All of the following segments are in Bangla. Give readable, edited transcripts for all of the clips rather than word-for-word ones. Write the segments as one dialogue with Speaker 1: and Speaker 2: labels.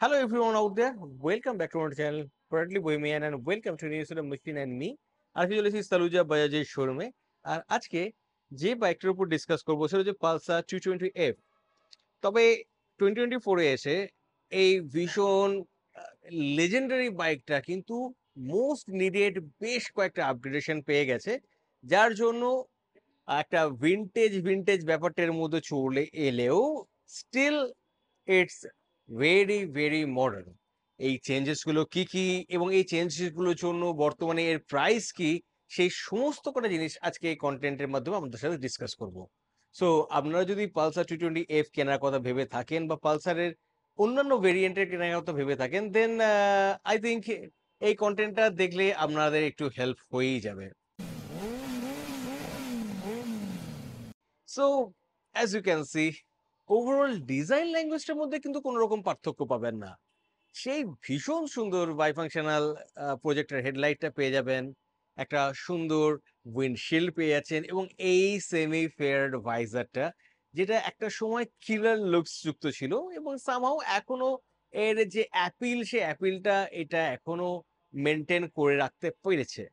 Speaker 1: Hello everyone out there. Welcome back to our channel, Proudly Bohemian, and welcome to New Zealand Machine and me. আজকে চলেছি সালুজা বাজাজের শোরুমে। আর আজকে যে বাইকটার উপর ডিসকাস করবো সেটা হচ্ছে পালসার 220F। তবে 2024-এ এসে এই ভীষণ লেজেন্ডারি বাইকটা কিন্তু মোস্ট নিডেড বেশ কয়েকটা আপগ্রেডেশন পেয়ে গেছে, যার জন্য একটা ভিন্টেজ ব্যাপারটার মধ্যে চলে এলেও স্টিল ইটস ভেরি মডার্ন। এই চেঞ্জেস গুলো কি কি এবং এই চেঞ্জেস গুলোর জন্য বর্তমানে এর প্রাইস কি, সেই সমস্ত কটা জিনিস আজকে এই কন্টেন্টের মাধ্যমে আপনাদের সাথে ডিসকাস করব। সো আপনারা যদি পালসার 220F কেনার কথা ভেবে থাকেন বা পালসারের অন্যান্য ভেরিয়েন্টের কেনার কথা ভেবে থাকেন, দেন আই থিঙ্ক এই কন্টেন্টটা দেখলে আপনাদের একটু হেল্প হয়েই যাবে। So as you can see, overall design ল্যাঙ্গুয়েজটার মধ্যে কিন্তু কোনো রকম পার্থক্য পাবেন না। সেই ভীষণ সুন্দর বাইফাংশনাল প্রজেক্টর হেডলাইটটা পেয়ে যাবেন, একটা সুন্দর উইন্ডশিল্ড পেয়ে যাচ্ছেন এবং এই সেমি ফেয়ার্ড ভাইজারটা, যেটা একটা সময় কিলার লুকস যুক্ত ছিল এবং সামহাও এখনো এর যে অ্যাপিল, সে অ্যাপিলটা এটা এখনো মেনটেন করে রাখতে পেরেছে।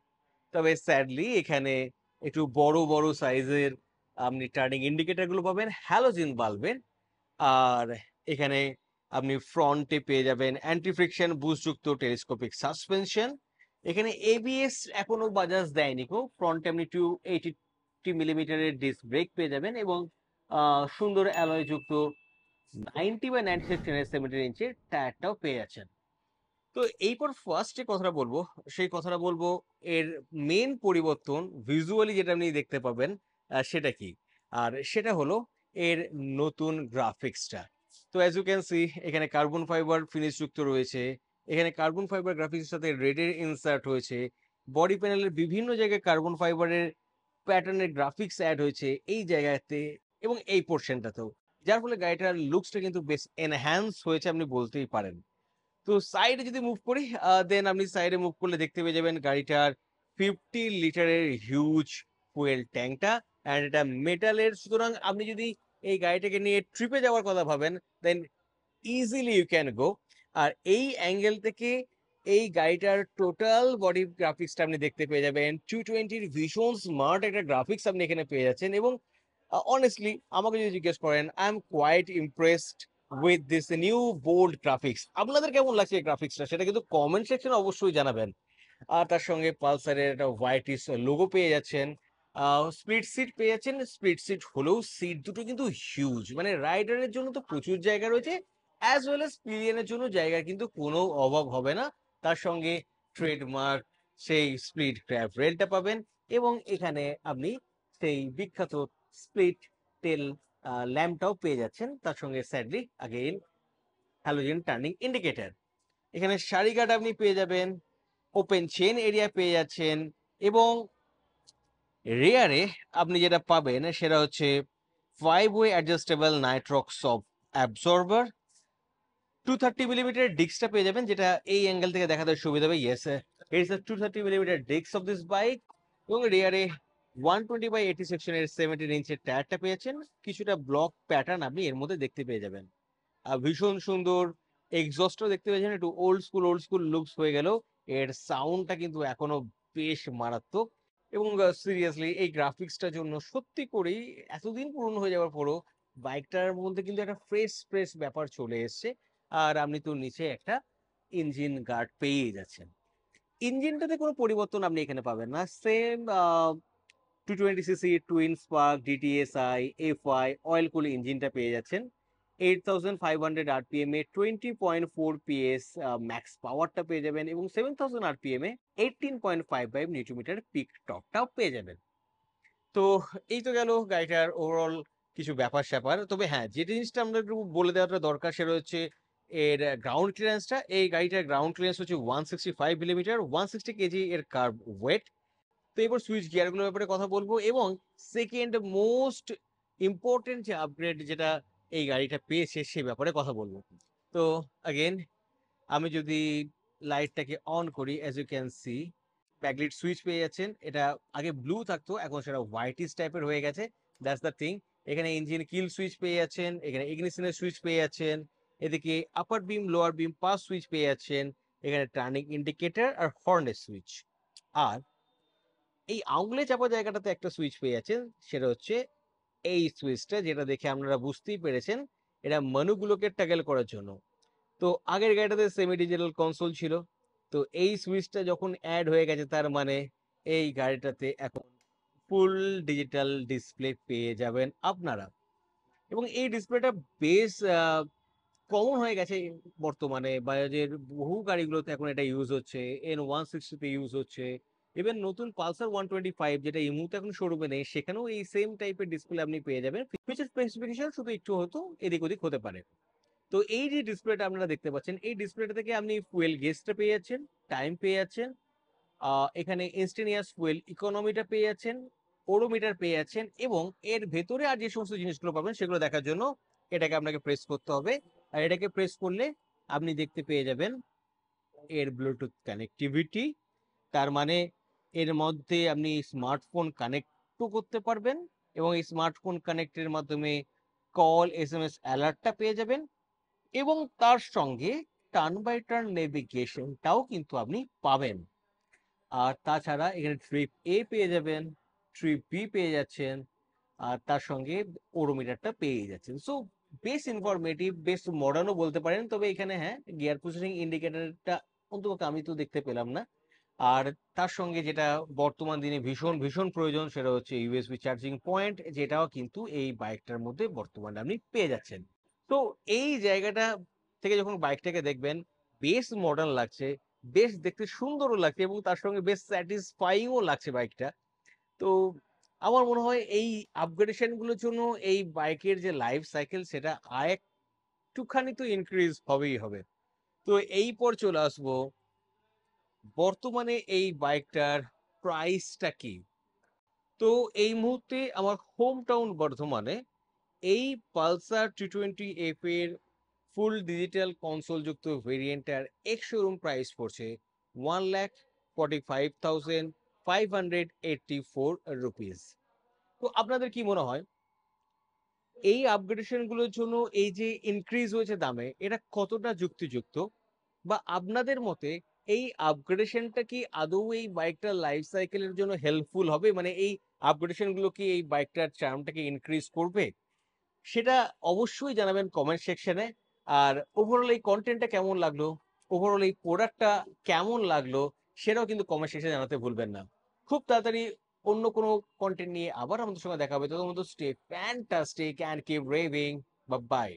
Speaker 1: তবে স্যাডলি এখানে একটু বড় বড় সাইজের আপনি টার্নিং ইন্ডিকেটর গুলো পাবেন হ্যালোজেন বাল্বের। আর এখানে আপনি ফ্রন্টে পেয়ে যাবেন অ্যান্টি ফ্রিকশন বুস্টযুক্ত টেলিস্কোপিক সাসপেনশন। এখানে এবিএস এখনো বাজাজ দেয়নি কো। ফ্রন্টে আপনি 280 মিলিমিটারের ডিস্ক ব্রেক পেয়ে যাবেন এবং সুন্দর অ্যালয় যুক্ত 90/96 ইঞ্চের টায়ারটাও পেয়ে যাচ্ছেন। তো এইপর ফার্স্ট যে কথাটা বলবো, সেই কথাটা বলবো এর মেন পরিবর্তন ভিজুয়ালি যেটা আপনি দেখতে পাবেন, সেটা কি? আর সেটা হলো এর নতুন গ্রাফিক্সটা। তো অ্যাজ ইউ ক্যান সি, এখানে কার্বন ফাইবার ফিনিশ যুক্ত রয়েছে। এখানে কার্বন ফাইবার গ্রাফিক্সের সাথে রেডের ইনসার্ট হয়েছে। বডি প্যানেলের বিভিন্ন জায়গায় কার্বন ফাইবারের প্যাটার্নের গ্রাফিক্স অ্যাড হয়েছে এই জায়গাতে এবং এই পোর্শনটাতেও, যার ফলে গাড়িটার লুকসটা কিন্তু বেশ এনহ্যান্স হয়েছে আপনি বলতেই পারেন। তো সাইডে যদি মুভ করি, দেন আপনি সাইডে মুভ করলে দেখতে পেয়ে যাবেন গাড়িটার 50 লিটারের হিউজ ফুয়েল ট্যাঙ্কটা, অ্যান্ড এটা মেটালের। সুতরাং আপনি যদি এই গাড়িটাকে নিয়ে ট্রিপে যাওয়ার কথা ভাবেন, দেন ইজিলি ইউ ক্যান গো। আর এই অ্যাঙ্গেল থেকে এই গাড়িটার টোটাল বডি গ্রাফিক্সটা আপনি দেখতে পেয়ে যাবেন। 220-র ভীষণ স্মার্ট একটা গ্রাফিক্স আপনি এখানে পেয়ে যাচ্ছেন এবং অনেস্টলি আমাকে যদি জিজ্ঞেস করেন, I am quite impressed with this new bold graphics. আপনাদের কেমন লাগছে এই গ্রাফিক্সটা, সেটা কিন্তু কমেন্ট সেকশনে অবশ্যই জানাবেন। আর তার সঙ্গে পালসারের একটা হোয়াইটিস লোগো পেয়ে যাচ্ছেন, স্প্লিট সিট পেয়ে যাচ্ছেন। স্প্লিট সিট হলেও সিট দুটো কিন্তু হিউজ, মানে রাইডারের জন্য তো প্রচুর জায়গা রয়েছে, অ্যাজ ওয়েল এস পিলিয়নের জন্য জায়গা কিন্তু কোনো অভাব হবে না। তার সঙ্গে ট্রেডমার্ক সেই স্প্লিট গ্র্যাব রেলটা পাবেন এবং এখানে আপনি সেই বিখ্যাত স্প্লিট টেল ল্যাম্পটাও পেয়ে যাচ্ছেন। তার সঙ্গে sadly again halogen turning indicator. এখানে সারি গার্ড আপনি পেয়ে যাবেন, ওপেন চেন এরিয়া পেয়ে যাচ্ছেন এবং রেয়ারে আপনি যেটা পাবেন সেটা হচ্ছে 5 way adjustable nitrox of absorber. 230 millimetre ডিস্কটা পেয়ে যাবেন, যেটা এই অ্যাঙ্গেল থেকে দেখাতে সুবিধা হবে। Yes, it's 230 millimetre disc of this bike. এবং রেয়ারে 120/80 সেকশনের 17 ইঞ্চের টায়ারটা পেয়েছেন। কিছুটা ব্লক প্যাটার্ন আপনি এর মধ্যে দেখতে পেয়ে যাবেন। ভীষণ সুন্দর এক্সস্টও দেখতে পেয়েছেন, একটু ওল্ড স্কুল লুকস হয়ে গেল, এর সাউন্ডটা কিন্তু এখনো বেশ মারাত্মক। এবং সিরিয়াসলি এই গ্রাফিক্সটার জন্য সত্যি করেই এতদিন পুরনো হয়ে যাওয়ার পরও বাইকটার মধ্যে কিন্তু একটা ফ্রেশ ব্যাপার চলে এসছে। আর আপনি তো নিচে একটা ইঞ্জিন গার্ড পেয়ে যাচ্ছেন। ইঞ্জিনটাতে কোনো পরিবর্তন আপনি এখানে পাবেন না, same 220cc twin spark DTSi FI oil কুল ইঞ্জিনটা পেয়ে যাচ্ছেন। 8500 RPM এ 20.4 PS ম্যাক্স পাওয়ারটা পেয়ে যাবেন এবং 7000 RPM এ 18.55 নিউটন মিটার পিক টর্কটাও পেয়ে যাবেন। তো এই তো গেল গাড়িটার ওভারঅল কিছু ব্যাপার স্যাপার। তবে হ্যাঁ, যে জিনিসটা আমরা একটু বলে দেওয়াটা দরকার সেটা হচ্ছে এর গ্রাউন্ড ক্লিয়ারেন্সটা। এই গাড়িটার গ্রাউন্ড ক্লিয়ারেন্স হচ্ছে 165 মিলিমিটার, 160 কেজি এর কার্ভ ওয়েট। তো এবার সুইচ গিয়ারগুলোর ব্যাপারে কথা বলবো এবং সেকেন্ড মোস্ট ইম্পর্টেন্ট যে আপগ্রেড যেটা এই গাড়িটা পেয়েছে সে ব্যাপারে কথা বলবো। তো আগেন আমি যদি লাইটটাকে অন করি, as you can see backlit switch পেয়ে যাচ্ছেন। এটা আগে ব্লু থাকতো, এখন সেটা হোয়াইটিশ টাইপের হয়ে গেছে, দ্যাটস দ্য থিং। এখানে ইঞ্জিন কিল সুইচ পেয়ে যাচ্ছেন, এখানে ইগনিশনের সুইচ পেয়ে যাচ্ছেন, এদিকে আপার বিম, লোয়ার বিম, পাস সুইচ পেয়ে যাচ্ছেন, এখানে টার্নিং ইন্ডিকেটর আর হর্নের সুইচ। আর এই আঙুলে চাপা জায়গাটাতে একটা সুইচ পেয়ে যাচ্ছেন, সেটা হচ্ছে এই সুইচটা, যেটা দেখে আপনারা বুঝতেই পেরেছেন এটা মেনুগুলোকে ট্যাগল করার জন্য। তো আগের গাড়িটাতে সেমি ডিজিটাল কনসোল ছিল, তো এই সুইচটা যখন অ্যাড হয়ে গেছে তার মানে এই গাড়িটাতে এখন ফুল ডিজিটাল ডিসপ্লে পেয়ে যাবেন আপনারা। এবং এই ডিসপ্লেটা বেশ কমন হয়ে গেছে বর্তমানে, বাজাজের বহু গাড়িগুলোতে এখন এটা ইউজ হচ্ছে, N160 ইউজ হচ্ছে। ইভেন নতুন পালসার 125 যেটা এই মুহূর্তে এখন শোরুমে নেই, সেখানেও এই সেম টাইপের ডিসপ্লে আপনি পেয়ে যাবেন। ফিচার স্পেসিফিকেশন শুধু একটু হয়তো এদিক ওদিক হতে পারে। তো এই যে ডিসপ্লেটা আপনারা দেখতে পাচ্ছেন, এই ডিসপ্লেটা থেকে আপনি ফুয়েল গেজটা পেয়ে যাচ্ছেন, টাইম পেয়ে যাচ্ছেন, এখানে ইনস্টেনিয়াস ফুয়েল ইকোনমিটা পেয়ে যাচ্ছেন, ওডোমিটার পেয়ে যাচ্ছেন, এবং এর ভেতরে আর যে সমস্ত জিনিসগুলো পাবেন সেগুলো দেখার জন্য এটাকে আপনাকে প্রেস করতে হবে। আর এটাকে প্রেস করলে আপনি দেখতে পেয়ে যাবেন এর ব্লুটুথ কানেক্টিভিটি। তার মানে এর মধ্যে আপনি স্মার্টফোন কানেক্টও করতে পারবেন, এবং এই স্মার্টফোন কানেক্টের মাধ্যমে কল, SMS অ্যালার্টটা পেয়ে যাবেন, এবং তার সঙ্গে টার্ন বাই টার্ন নেভিগেশনটাও কিন্তু আপনি পাবেন। আর তাছাড়া এখানে ট্রিপ এ পেয়ে যাবেন, ট্রিপ বি পেয়ে যাচ্ছেন, আর তার সঙ্গে ওডোমিটারটা পেয়ে যাচ্ছেন। সো বেশ ইনফরমেটিভ, বেশ মডার্নও বলতে পারেন। তবে এখানে হ্যাঁ, গিয়ার পজিশনিং ইন্ডিকেটরটা অন্তত আমি তো দেখতে পেলাম না। আর তার সঙ্গে যেটা বর্তমান দিনে ভীষণ ভীষণ প্রয়োজন, সেটা হচ্ছে ইউএসবি চার্জিং পয়েন্ট, যেটাও কিন্তু এই বাইকটার মধ্যে বর্তমানে আপনি পেয়ে যাচ্ছেন। তো এই জায়গাটা থেকে যখন বাইকটাকে দেখবেন, বেশ মডার্ন লাগছে, বেশ দেখতে সুন্দরও লাগছে, এবং তার সঙ্গে বেশ স্যাটিসফাইংও লাগছে বাইকটা। তো আমার মনে হয় এই আপগ্রেডেশন গুলোর জন্য এই বাইকের যে লাইফ সাইকেল সেটা আরেকটুখানি তো ইনক্রিজ হবেই হবে। তো এই পর চলে আসবো বর্তমানে এই বাইকটার প্রাইসটা কি। তো এই মুহূর্তে আমার হোম টাউন বর্ধমানে এই পালসার 220 এফ এর ফুল ডিজিটাল কনসোল যুক্ত ভেরিয়েন্টার এক্স শোরুম প্রাইস পড়ছে 1,45,584 রুপিস। তো আপনাদের কি মনে হয় এই আপগ্রেডেশন গুলোর জন্য এই যে ইনক্রিজ হয়েছে দামে, এটা কতটা যুক্তিযুক্ত? বা আপনাদের মতে এই আপগ্রেডেশনটা কি আদৌ এই বাইকটার লাইফ সাইকেলের জন্য হেল্পফুল হবে? মানে এই আপগ্রেডেশন গুলো কি এই বাইকটার চার্মটাকে ইনক্রিজ করবে? সেটা অবশ্যই জানাবেন কমেন্ট সেকশনে। আর ওভারঅল এই কন্টেন্টটা কেমন লাগলো, ওভারঅল এই প্রোডাক্টটা কেমন লাগলো, সেটাও কিন্তু কমেন্ট সেকশনে জানাতে ভুলবেন না। খুব তাড়াতাড়ি অন্য কোনো কন্টেন্ট নিয়ে আবার আমাদের সঙ্গে দেখা হবে। ততক্ষণ stay fantastic and keep revving. Bye by.